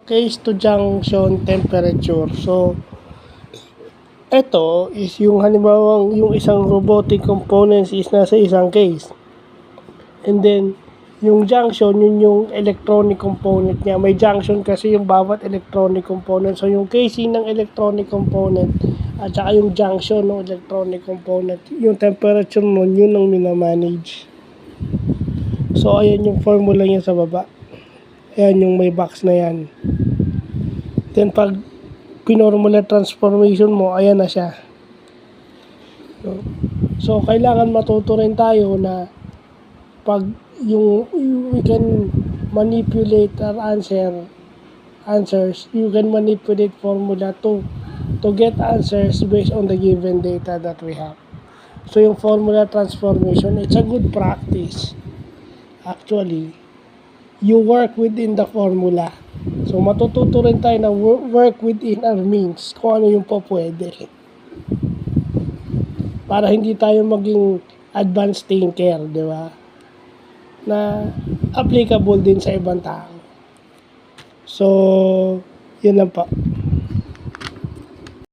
case to junction temperature. So, ito is yung halimbawa yung isang robotic components is nasa isang case. And then, yung junction, yun yung electronic component niya. May junction kasi yung bawat electronic component. So, yung casing ng electronic component at saka yung junction ng electronic component, yung temperature nun, yun ang minamanage. So, ayan yung formula niya sa baba. Ayan yung may box na yan. Then, pag pinormula transformation mo, ayan na siya. So, kailangan matuto rin tayo na pag we can manipulate our answers, you can manipulate formula to get answers based on the given data that we have. So, yung formula transformation, it's a good practice. Actually, you work within the formula. So, matututo rin tayo na work within our means kung ano yung po pwede. Para hindi tayo maging advanced thinker, di ba? Na applicable din sa ibang tao. So, yun lang po.